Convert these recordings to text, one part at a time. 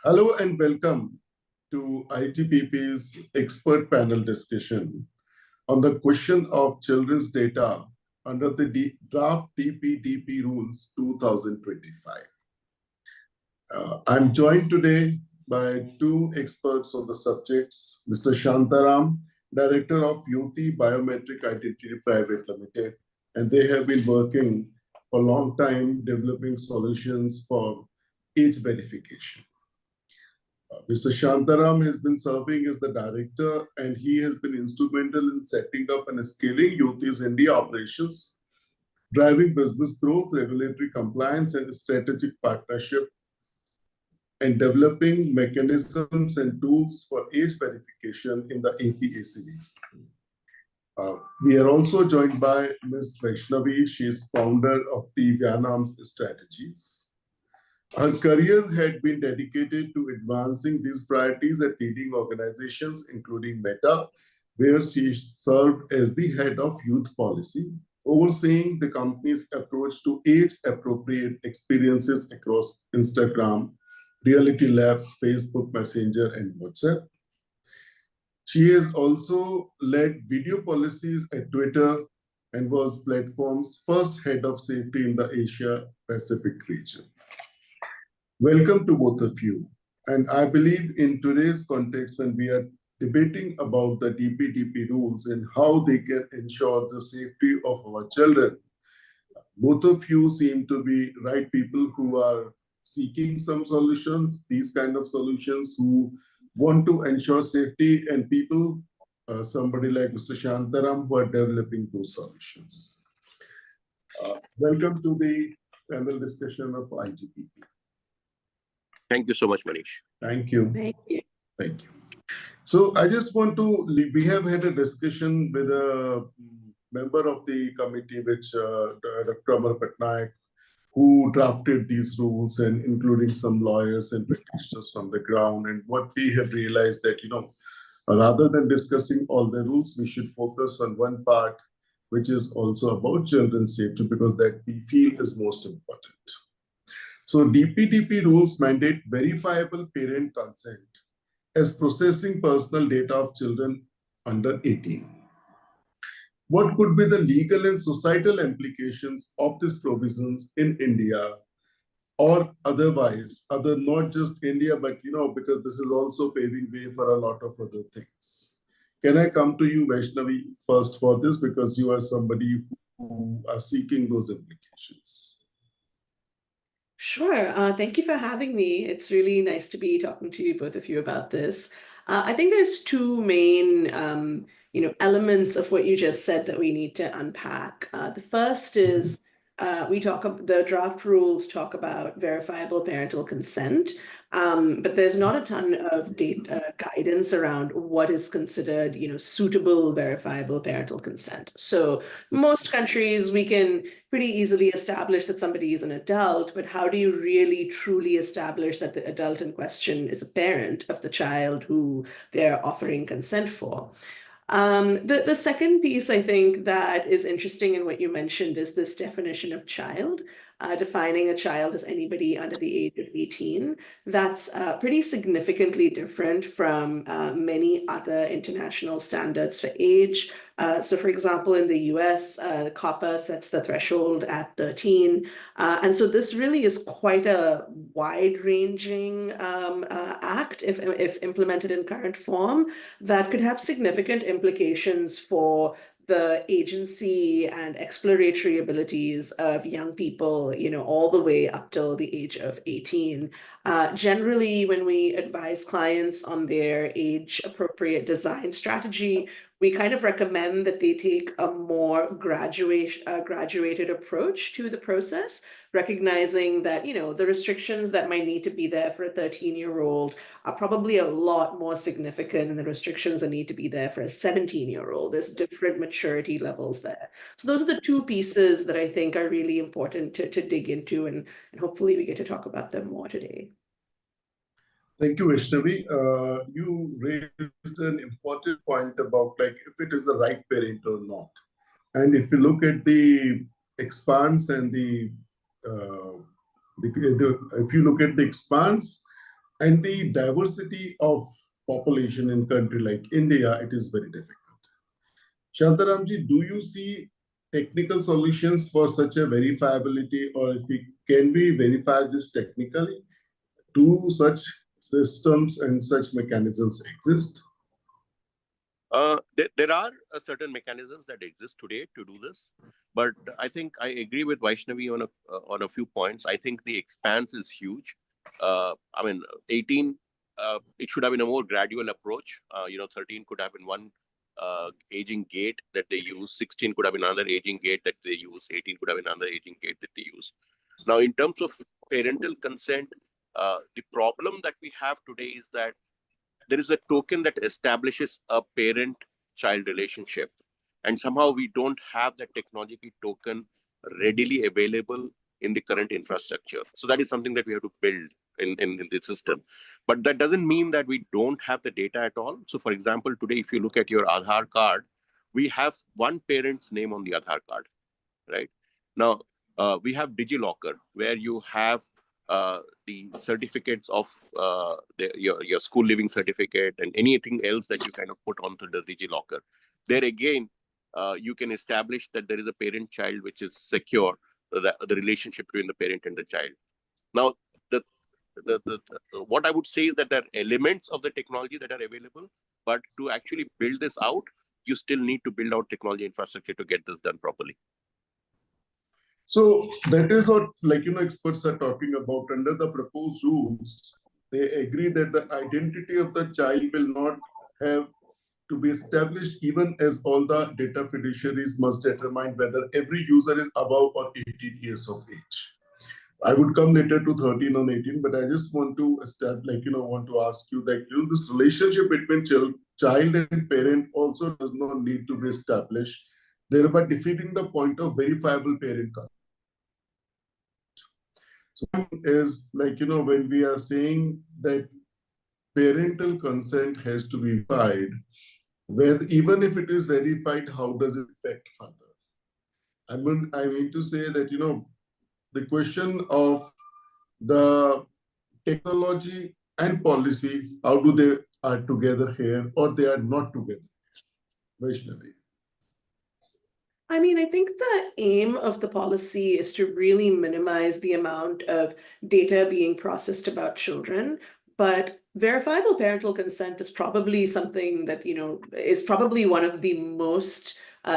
Hello and welcome to ITPP's expert panel discussion on the question of children's data under the draft DPDP rules 2025. I'm joined today by two experts on the subjects, Mr. Shantaram, Director of Yoti Biometric Identity Private Limited, and they have been working for a long time developing solutions for age verification. Mr. Shantaram has been serving as the director, and he has been instrumental in setting up and scaling Yoti's India operations, driving business growth, regulatory compliance, and strategic partnership, and developing mechanisms and tools for age verification in the APAC region. We are also joined by Ms. Vaishnavi. She is founder of the Vyanams strategies. Her career had been dedicated to advancing these priorities at leading organizations, including Meta, where she served as the head of youth policy, overseeing the company's approach to age-appropriate experiences across Instagram, Reality Labs, Facebook Messenger, and WhatsApp. She has also led video policies at Twitter and was platform's first head of safety in the Asia-Pacific region. Welcome to both of you. And I believe in today's context, when we are debating about the DPDP rules and how they can ensure the safety of our children, both of you seem to be right people who are seeking some solutions, these kind of solutions, who want to ensure safety, and people, somebody like Mr. Shantaram, who are developing those solutions. Welcome to the panel discussion of IGPP. Thank you so much, Manish. Thank you. Thank you. Thank you. So I just want to, we have had a discussion with a member of the committee, which Dr. Amar Patnaik, who drafted these rules, and including some lawyers and practitioners from the ground. And what we have realized that, rather than discussing all the rules, we should focus on one part, which is also about children's safety, because that we feel is most important. So DPDP rules mandate verifiable parent consent as processing personal data of children under 18. What could be the legal and societal implications of these provisions in India or otherwise, not just India, but because this is also paving way for a lot of other things. Can I come to you, Vaishnavi, first for this, because you are somebody who are seeking those implications? Sure. Thank you for having me. It's really nice to be talking to you, both of you, about this. I think there's two main, elements of what you just said that we need to unpack. The first is the draft rules talk about verifiable parental consent, but there's not a ton of guidance around what is considered, suitable verifiable parental consent. So most countries, we can pretty easily establish that somebody is an adult, but how do you really truly establish that the adult in question is a parent of the child who they're offering consent for? The second piece, I think, that is interesting in what you mentioned is this definition of child, defining a child as anybody under the age of 18. That's pretty significantly different from many other international standards for age. So for example, in the US, the COPPA sets the threshold at 13. And so this really is quite a wide-ranging act, if implemented in current form, that could have significant implications for the agency and exploratory abilities of young people, all the way up till the age of 18. Generally, when we advise clients on their age-appropriate design strategy, we kind of recommend that they take a more graduated approach to the process, recognizing that, the restrictions that might need to be there for a 13-year-old are probably a lot more significant than the restrictions that need to be there for a 17-year-old. There's different maturity levels there. So those are the two pieces that I think are really important to dig into, and hopefully we get to talk about them more today. Thank you, Vaishnavi. You raised an important point about if it is the right parent or not. And if you look at the expanse and if you look at the expanse, and the diversity of population in country like India, it is very difficult. Shantaramji, do you see technical solutions for such a verifiability, or if we can we verify this technically? Do such systems and such mechanisms exist? There are certain mechanisms that exist today to do this, but I think I agree with Vaishnavi on a few points. I think the expanse is huge. I mean, 18, it should have been a more gradual approach. 13 could have been one aging gate that they use. 16 could have been another aging gate that they use. 18 could have been another aging gate that they use. Now, in terms of parental consent, the problem that we have today is that there is a token that establishes a parent-child relationship, and somehow we don't have that technology token readily available in the current infrastructure. So that is something that we have to build in the system. But that doesn't mean that we don't have the data at all. So for example, today, if you look at your Aadhaar card, we have one parent's name on the Aadhaar card, right? Now, we have DigiLocker, where you have the certificates of your school living certificate and anything else that you kind of put onto the DigiLocker. There again, you can establish that there is a parent-child which is secure, the relationship between the parent and the child. Now, what I would say is that there are elements of the technology that are available, but to actually build this out, you still need to build out technology infrastructure to get this done properly. So that is what, experts are talking about. Under the proposed rules, they agree that the identity of the child will not have to be established, even as all the data fiduciaries must determine whether every user is above or 18 years of age. I would come later to 13 or 18, but I just want to want to ask you that this relationship between child and parent also does not need to be established, thereby defeating the point of verifiable parent consent. So is when we are saying that parental consent has to be verified, where even if it is verified, how does it affect further? I mean to say that the question of the technology and policy, how do they are together here, or they are not together? Vaishnavi. I mean, I think the aim of the policy is to really minimize the amount of data being processed about children, but verifiable parental consent is probably something that, is probably one of the most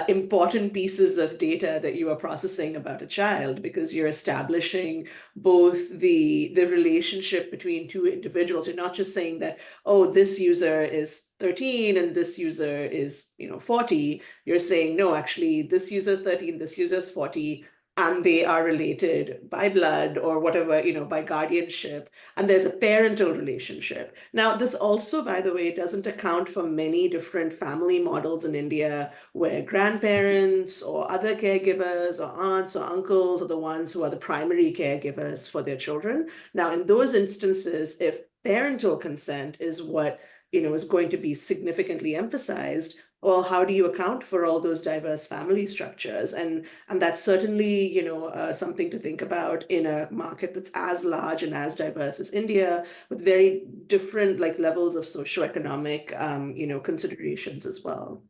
important pieces of data that you are processing about a child, because you're establishing both the relationship between two individuals. You're not just saying that, oh, this user is 13 and this user is 40. You're saying, no, actually, this user is 13, this user is 40, and they are related by blood or whatever, by guardianship, and there's a parental relationship. Now, this also, by the way, doesn't account for many different family models in India where grandparents or other caregivers or aunts or uncles are the ones who are the primary caregivers for their children. Now, in those instances, if parental consent is what is going to be significantly emphasized, well, how do you account for all those diverse family structures? And that's certainly, something to think about in a market that's as large and as diverse as India, with very different levels of socioeconomic, considerations as well.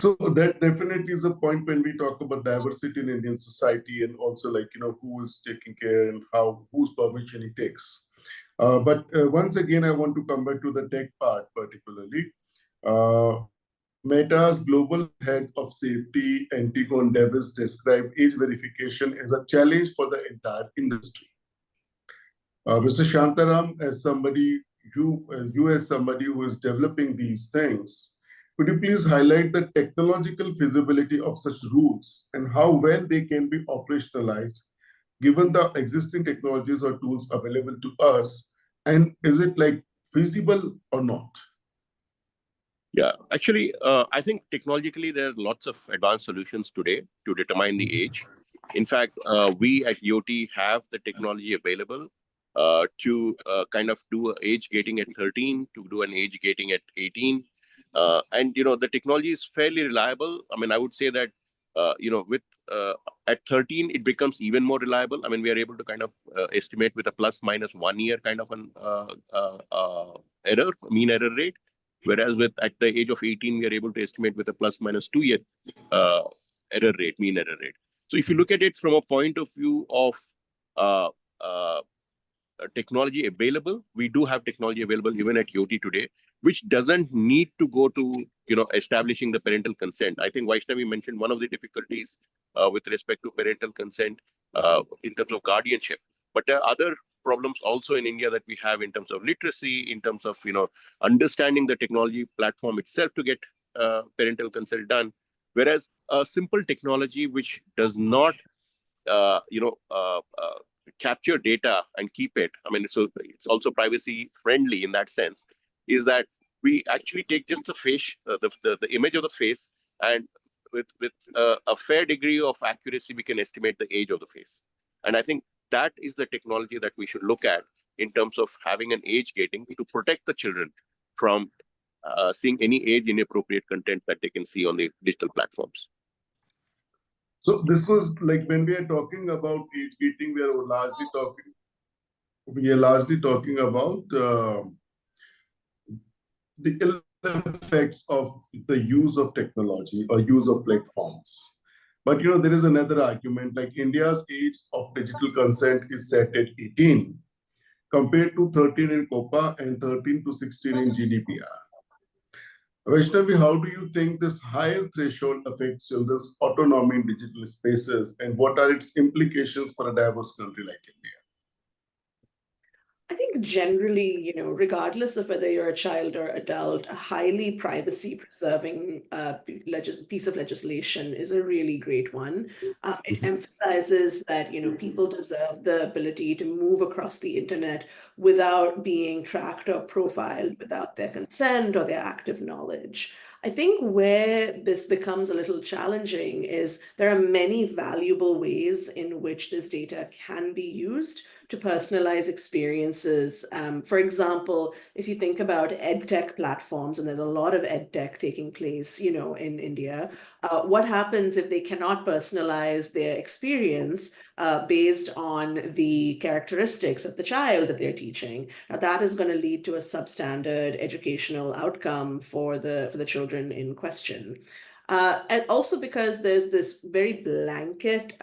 So that definitely is a point when we talk about diversity in Indian society, and also who is taking care and whose permission it takes. But once again, I want to come back to the tech part particularly. Meta's global head of safety, Antigone Davis, described age verification as a challenge for the entire industry. Mr. Shantaram, as somebody, you as somebody who is developing these things, could you please highlight the technological feasibility of such rules and how well they can be operationalized given the existing technologies or tools available to us? And is it feasible or not? Yeah, actually, I think technologically there are lots of advanced solutions today to determine the age. In fact, we at Yoti have the technology available to kind of do age gating at 13, to do an age gating at 18. And, the technology is fairly reliable. I mean, I would say that, with at 13, it becomes even more reliable. I mean, we are able to kind of estimate with a plus minus 1 year kind of an mean error rate. Whereas at the age of 18, we are able to estimate with a plus minus 2 year mean error rate. So if you look at it from a point of view of technology available, we do have technology available even at Yoti today, which doesn't need to go to establishing the parental consent. I think Vaishnavi mentioned one of the difficulties with respect to parental consent in terms of guardianship. But there are other problems also in India that we have in terms of literacy, in terms of understanding the technology platform itself to get parental consent done. Whereas a simple technology which does not capture data and keep it, I mean, so it's also privacy friendly in that sense, is that we actually take just the face, the image of the face, and with a fair degree of accuracy, we can estimate the age of the face. And I think that is the technology that we should look at in terms of having an age gating to protect the children from seeing any age inappropriate content that they can see on the digital platforms. So this was like when we are talking about age gating, we are largely talking about the ill effects of the use of technology or use of platforms. But there is another argument, like India's age of digital consent is set at 18 compared to 13 in COPA and 13 to 16 in GDPR. Vaishnavi, how do you think this higher threshold affects children's autonomy in digital spaces, and what are its implications for a diverse country like India? I think generally, regardless of whether you're a child or adult, a highly privacy-preserving piece of legislation is a really great one. It emphasizes that, people deserve the ability to move across the internet without being tracked or profiled without their consent or their active knowledge. I think where this becomes a little challenging is there are many valuable ways in which this data can be used to personalize experiences. For example, if you think about edtech platforms, and there's a lot of edtech taking place, in India, what happens if they cannot personalize their experience based on the characteristics of the child that they're teaching? Now, that is going to lead to a substandard educational outcome for the children in question. And also because there's this very blanket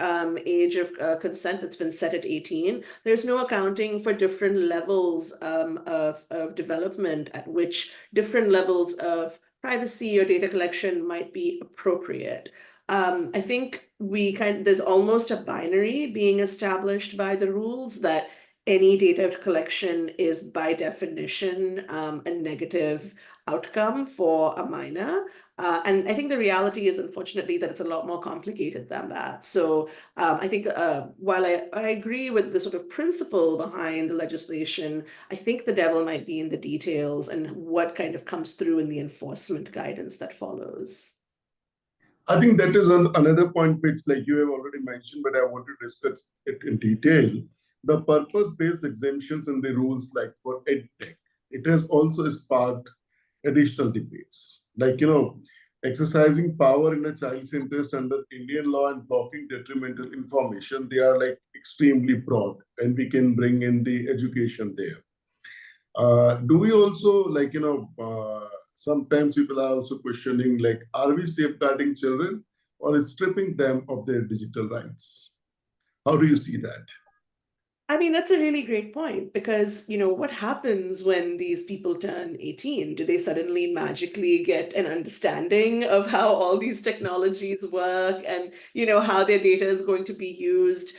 age of consent that's been set at 18, there's no accounting for different levels of development at which different levels of privacy or data collection might be appropriate. I think there's almost a binary being established by the rules that any data collection is by definition a negative outcome for a minor. And I think the reality is, unfortunately, that it's a lot more complicated than that. So I think while I agree with the sort of principle behind the legislation, I think the devil might be in the details and what kind of comes through in the enforcement guidance that follows. I think that is another point which, like you have already mentioned, but I want to discuss it in detail. The purpose-based exemptions in the rules, like for EdTech, it has also sparked additional debates. Like, exercising power in a child's interest under Indian law and blocking detrimental information, they are like extremely broad, and we can bring in the education there. Do we also, sometimes people are also questioning, like, are we safeguarding children or stripping them of their digital rights? How do you see that? I mean, that's a really great point because, what happens when these people turn 18? Do they suddenly magically get an understanding of how all these technologies work and, how their data is going to be used?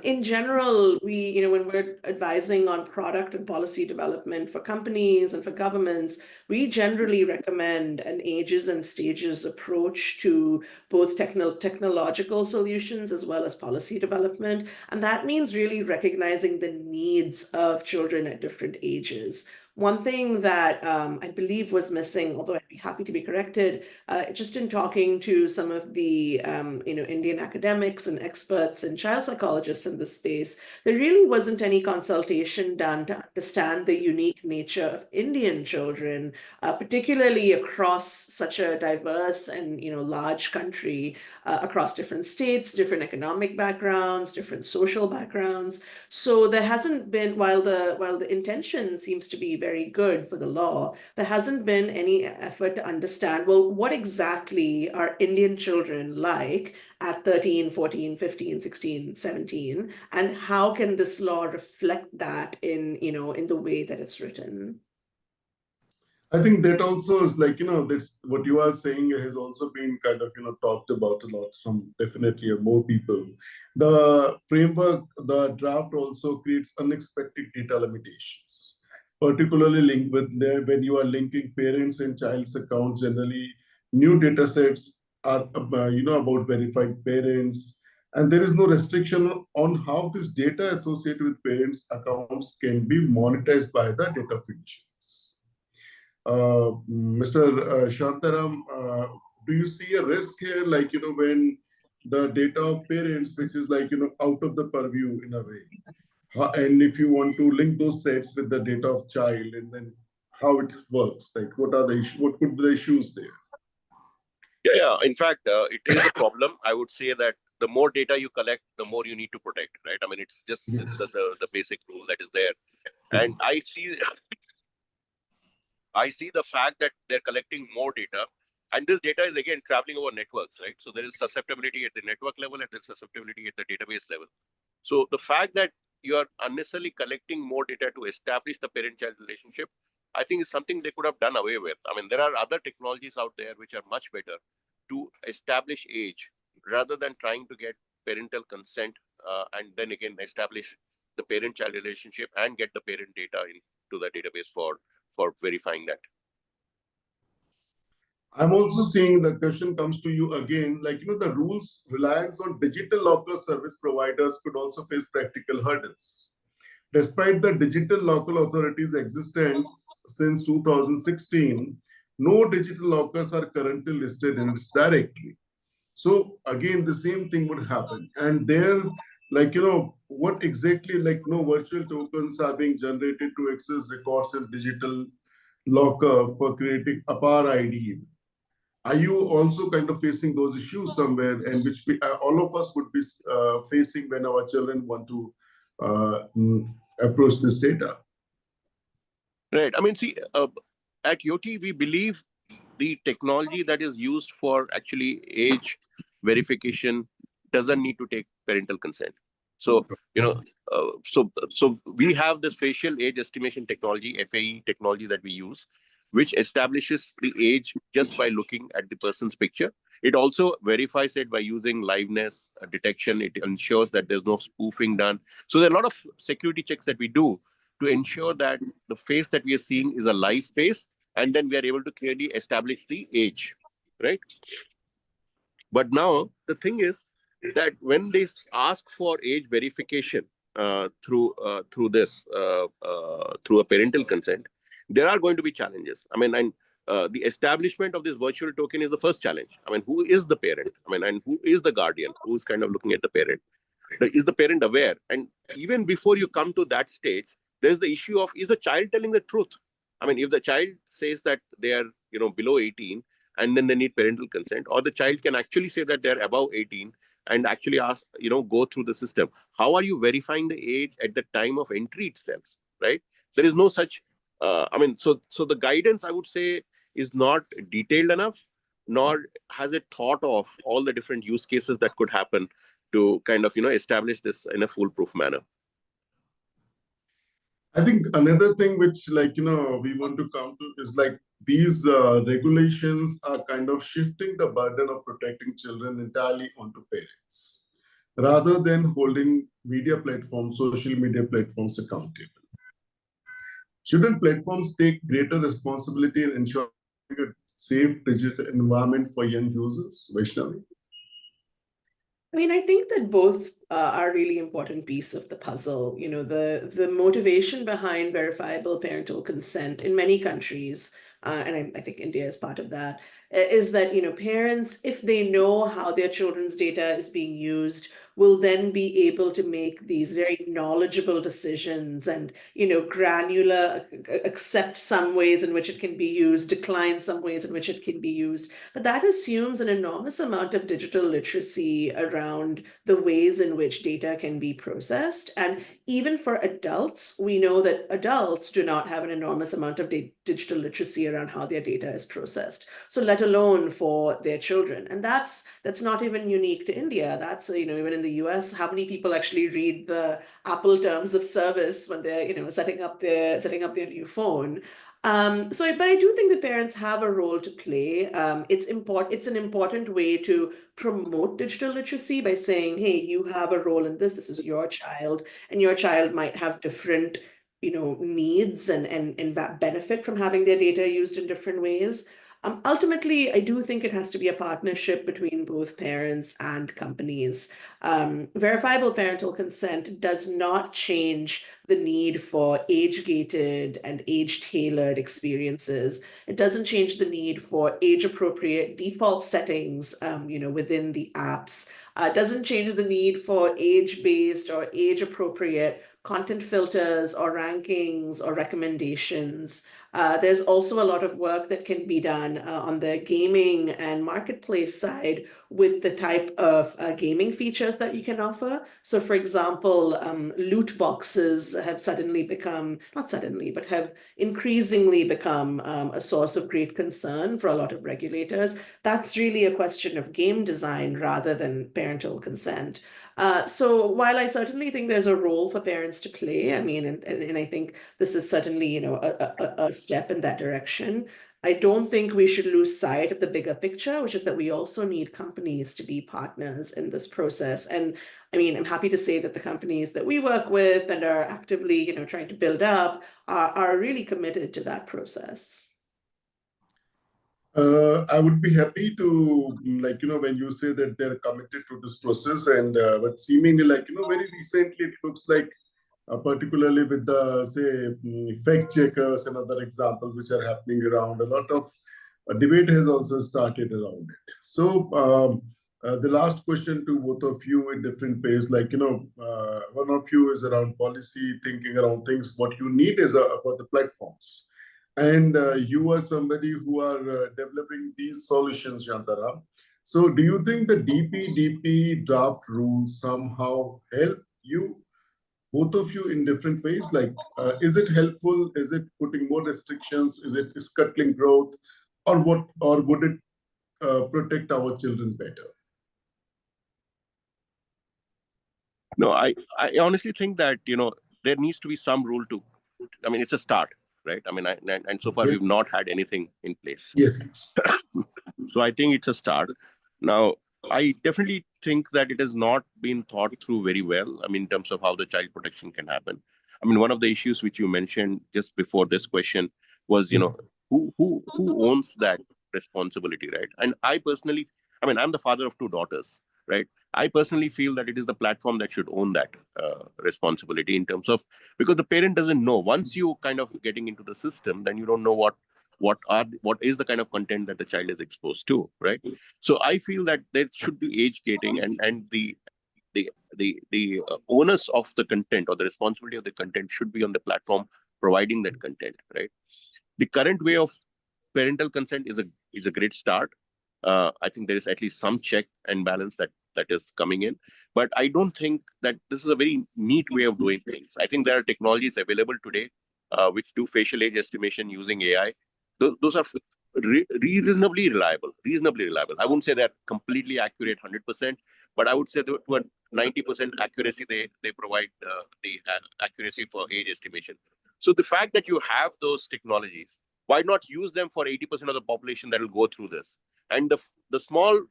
In general, when we're advising on product and policy development for companies and for governments, we generally recommend an ages and stages approach to both technological solutions as well as policy development. And that means really recognizing the needs of children at different ages. One thing that I believe was missing, although I'd be happy to be corrected, just in talking to some of the Indian academics and experts and child psychologists in this space, there really wasn't any consultation done to understand the unique nature of Indian children, particularly across such a diverse and large country, across different states, different economic backgrounds, different social backgrounds. So there hasn't been, while the intention seems to be very good for the law, there hasn't been any effort to understand, well, what exactly are Indian children like at 13, 14, 15, 16, 17, and how can this law reflect that in the way that it's written? I think that also is like, that's what you are saying has also been kind of, talked about a lot from definitely more people. The framework, the draft also creates unexpected data limitations, particularly linked with when you are linking parents and child's accounts. Generally, new data sets are, about verified parents. And there is no restriction on how this data associated with parents' accounts can be monetized by the data fiduciaries. Mr. Shantaram, do you see a risk here, like, when the data of parents, which is like, out of the purview in a way, and if you want to link those sets with the data of child, and then how it works, like, what could be the issues there? Yeah. In fact, it is a problem. I would say that the more data you collect, the more you need to protect, right? I mean, it's just the basic rule that is there. And I see the fact that they're collecting more data, and this data is again traveling over networks, right? So there is susceptibility at the network level and there's susceptibility at the database level. So the fact that you are unnecessarily collecting more data to establish the parent-child relationship, I think is something they could have done away with. I mean, there are other technologies out there which are much better to establish age rather than trying to get parental consent and then again establish the parent-child relationship and get the parent data into the database for verifying that. I'm also seeing the question comes to you again, like, the rules reliance on digital local service providers could also face practical hurdles. Despite the digital local authorities' existence since 2016, no digital lockers are currently listed in its directory. So again, the same thing would happen. And there, like, what exactly, like, no virtual tokens are being generated to access records in digital locker for creating a PAR ID. Are you also kind of facing those issues somewhere, and which all of us would be facing when our children want to approach this data? Right. I mean, see, at Yoti, we believe the technology that is used for actually age verification doesn't need to take parental consent. So, so we have this facial age estimation technology, FAE technology that we use, which establishes the age just by looking at the person's picture. It also verifies it by using liveness detection. It ensures that there's no spoofing done. So there are a lot of security checks that we do to ensure that the face that we are seeing is a live face, and then we are able to clearly establish the age, right? But now the thing is that when they ask for age verification through a parental consent, there are going to be challenges. I mean, and the establishment of this virtual token is the first challenge. I mean, who is the parent? I mean, and who is the guardian? Who's kind of looking at the parent? Is the parent aware? And even before you come to that stage, there's the issue of, is the child telling the truth? I mean, if the child says that they are, below 18 and then they need parental consent, or the child can actually say that they're above 18 and actually ask, go through the system. How are you verifying the age at the time of entry itself, right? There is no such, so the guidance, I would say, is not detailed enough, nor has it thought of all the different use cases that could happen to kind of, establish this in a foolproof manner. I think another thing which, like, we want to come to is like these regulations are kind of shifting the burden of protecting children entirely onto parents, rather than holding media platforms, social media platforms accountable. Shouldn't platforms take greater responsibility in ensuring a safe digital environment for young users? Vaishnavi? I mean, I think that both are really important piece of the puzzle. You know, the motivation behind verifiable parental consent in many countries, and I think India is part of that, is that, you know, parents, if they know how their children's data is being used, will then be able to make these very knowledgeable decisions and, you know, granular, accept some ways in which it can be used, decline some ways in which it can be used. But that assumes an enormous amount of digital literacy around the ways in which data can be processed. And even for adults, we know that adults do not have an enormous amount of digital literacy around how their data is processed. So let alone for their children. And that's not even unique to India. That's, you know, even in the US, how many people actually read the Apple terms of service when they're, you know, setting up their new phone? But I do think the parents have a role to play. It's an important way to promote digital literacy by saying, hey, you have a role in this. This is your child, and your child might have different, you know, needs and that benefit from having their data used in different ways. Ultimately, I do think it has to be a partnership between both parents and companies. Verifiable parental consent does not change the need for age-gated and age-tailored experiences. It doesn't change the need for age-appropriate default settings, you know, within the apps. It doesn't change the need for age-based or age-appropriate content filters or rankings or recommendations. There's also a lot of work that can be done on the gaming and marketplace side with the type of gaming features that you can offer. So, for example, loot boxes have suddenly become, not suddenly, but have increasingly become a source of great concern for a lot of regulators. That's really a question of game design rather than parental consent. So while I certainly think there's a role for parents to play, I mean, and I think this is certainly, you know, a step in that direction, I don't think we should lose sight of the bigger picture, which is that we also need companies to be partners in this process. And I mean, I'm happy to say that the companies that we work with and are actively, you know, trying to build up are really committed to that process. I would be happy to, like, you know, when you say that they're committed to this process, and but seemingly, like, you know, very recently, it looks like, particularly with the, say, fact checkers and other examples which are happening around, a lot of debate has also started around it. So, the last question to both of you in different ways, like, you know, one of you is around policy, thinking around things, what you need is for the platforms. And you are somebody who are developing these solutions, Shantaram. So do you think the DPDP draft rules somehow help you, both of you, in different ways? Like, is it helpful? Is it putting more restrictions? Is it scuttling growth? Or what? Or would it protect our children better? No, I honestly think that, you know, there needs to be some rule to, I mean, it's a start, right? I mean, and so far Yes. we've not had anything in place. Yes. So I think it's a start. Now, I definitely think that it has not been thought through very well. I mean, in terms of how the child protection can happen. I mean, one of the issues which you mentioned just before this question was, you know, who owns that responsibility, right? And I personally, I mean, I'm the father of two daughters, right? I personally feel that it is the platform that should own that responsibility in terms of, because the parent doesn't know. Once you kind of getting into the system, then you don't know what is the kind of content that the child is exposed to, right? So I feel that there should be age gating, and the onus of the content or the responsibility of the content should be on the platform providing that content, right? The current way of parental consent is a great start. I think there is at least some check and balance that is coming in, but I don't think that this is a very neat way of doing things. I think there are technologies available today which do facial age estimation using AI. Those are reasonably reliable. Reasonably reliable. I wouldn't say they're completely accurate 100%, but I would say that to a 90% accuracy, they provide the accuracy for age estimation. So the fact that you have those technologies, why not use them for 80% of the population that will go through this? And the small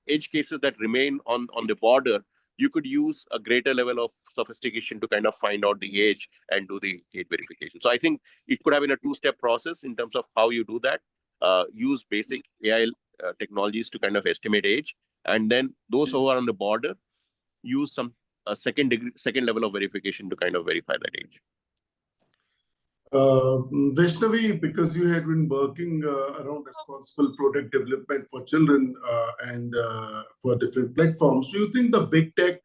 edge cases that remain on the border, you could use a greater level of sophistication to kind of find out the age and do the age verification. So I think it could have been a two-step process in terms of how you do that. Use basic AI technologies to kind of estimate age, and then those who are on the border use some second level of verification to kind of verify that age. Vaishnavi, because you had been working around responsible product development for children and for different platforms, do you think the big tech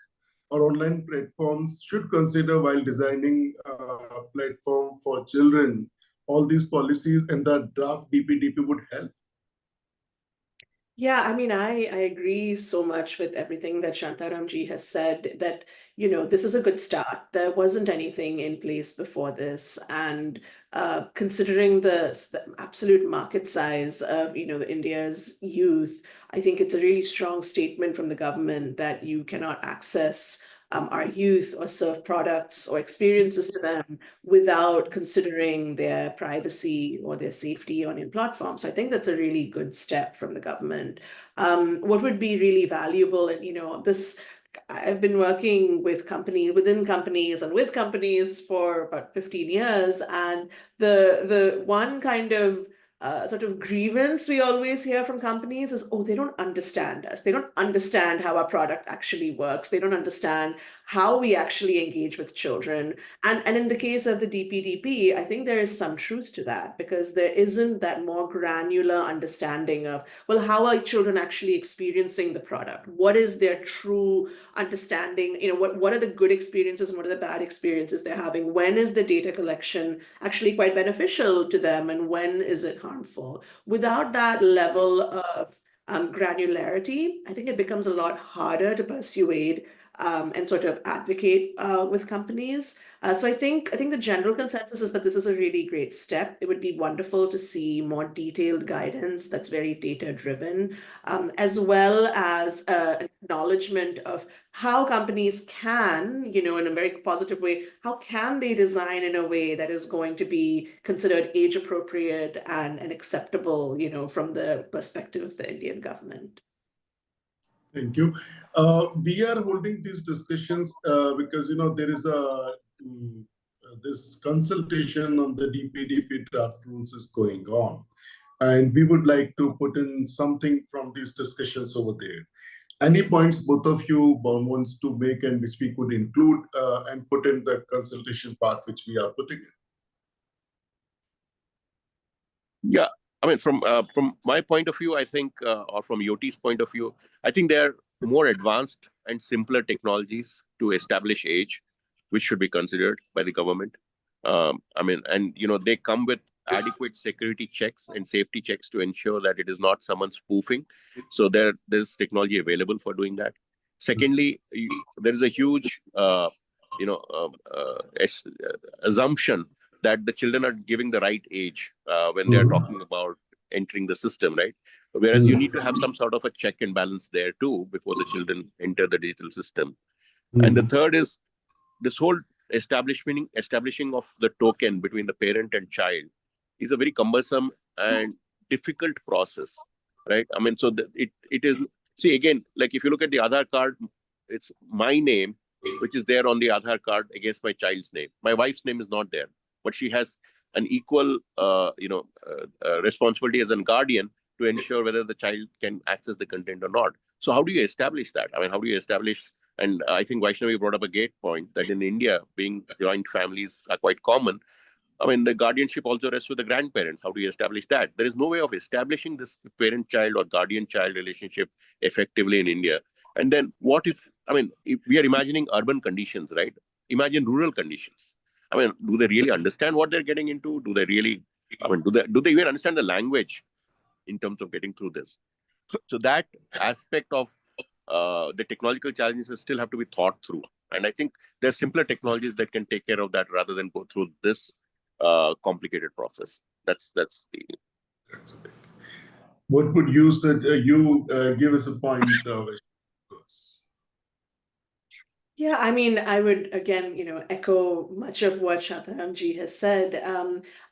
or online platforms should consider while designing a platform for children, all these policies and the draft DPDP would help? Yeah, I mean, I agree so much with everything that Shantaram ji has said that, this is a good start. There wasn't anything in place before this. And considering the absolute market size of, the India's youth, I think it's a really strong statement from the government that you cannot access our youth or serve products or experiences to them without considering their privacy or their safety on your platform. So I think that's a really good step from the government. What would be really valuable, and this, I've been working with within companies and with companies for about 15 years, and the one kind of sort of grievance we always hear from companies is, oh, they don't understand us. They don't understand how our product actually works. They don't understand how we actually engage with children. And in the case of the DPDP, I think there is some truth to that, because there isn't that more granular understanding of, well, how are children actually experiencing the product? What is their true understanding? What are the good experiences and what are the bad experiences they're having? When is the data collection actually quite beneficial to them, and when is it harmful? Without that level of granularity, I think it becomes a lot harder to persuade and sort of advocate with companies. So I think the general consensus is that this is a really great step. It would be wonderful to see more detailed guidance that's very data driven, as well as an acknowledgement of how companies can, in a very positive way, how can they design in a way that is going to be considered age appropriate and acceptable, from the perspective of the Indian government. Thank you. We are holding these discussions because there is this consultation on the DPDP draft rules is going on, and we would like to put in something from these discussions over there. Any points both of you wants to make and which we could include and put in the consultation part which we are putting in? Yeah. I mean, from my point of view, I think, or from Yoti's point of view, I think there are more advanced and simpler technologies to establish age, which should be considered by the government. I mean, and they come with adequate security checks and safety checks to ensure that it is not someone spoofing. So there's technology available for doing that. Secondly, there is a huge, assumption that the children are giving the right age when they are talking about entering the system, right? Whereas you need to have some sort of a check and balance there too before the children enter the digital system. And the third is this whole establishing of the token between the parent and child is a very cumbersome and difficult process, right? I mean, so it is, see, again, like if you look at the Aadhaar card, it's my name, which is there on the Aadhaar card against my child's name. My wife's name is not there, but she has an equal, responsibility as a guardian to ensure whether the child can access the content or not. So how do you establish that? I mean, how do you establish? And I think Vaishnavi brought up a great point that in India, being joint families are quite common. I mean, the guardianship also rests with the grandparents. How do you establish that? There is no way of establishing this parent-child or guardian-child relationship effectively in India. And then what if we are imagining urban conditions, right? Imagine rural conditions. I mean, do they really understand what they're getting into? Do they really, do they even understand the language in terms of getting through this? So that aspect of the technological challenges still have to be thought through. And I think there's simpler technologies that can take care of that rather than go through this complicated process. That's the thing. What would you say? You give us a point. Yeah, I mean, I would again, echo much of what Shantaram ji has said.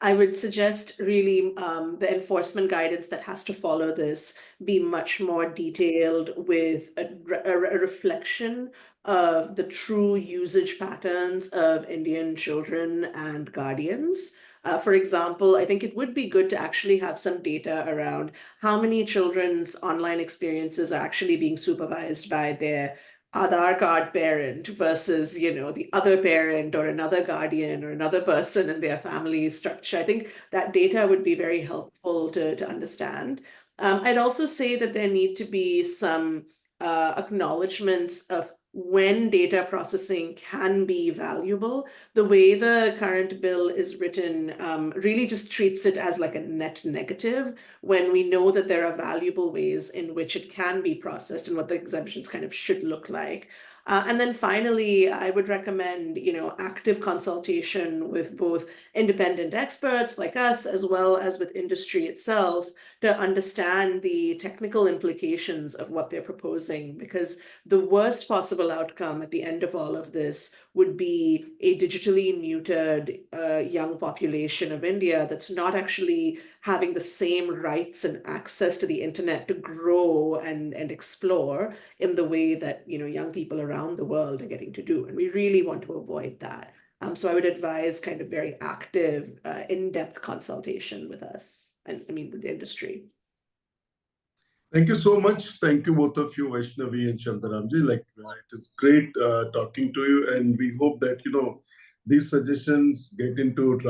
I would suggest really the enforcement guidance that has to follow this be much more detailed with a reflection of the true usage patterns of Indian children and guardians. For example, I think it would be good to actually have some data around how many children's online experiences are actually being supervised by their Aadhaar card parent versus, the other parent or another guardian or another person in their family structure. I think that data would be very helpful to understand. I'd also say that there need to be some acknowledgements of when data processing can be valuable. The way the current bill is written really just treats it as like a net negative, when we know that there are valuable ways in which it can be processed and what the exemptions kind of should look like. And then finally, I would recommend, active consultation with both independent experts like us, as well as with industry itself, to understand the technical implications of what they're proposing, because the worst possible outcome at the end of all of this would be a digitally neutered young population of India that's not actually having the same rights and access to the internet to grow and explore in the way that young people around the world are getting to do. And we really want to avoid that. So I would advise kind of very active, in-depth consultation with us, and with the industry. Thank you so much. Thank you both of you, Vaishnavi and Shantaramji. It is great talking to you, and we hope that these suggestions get into draft.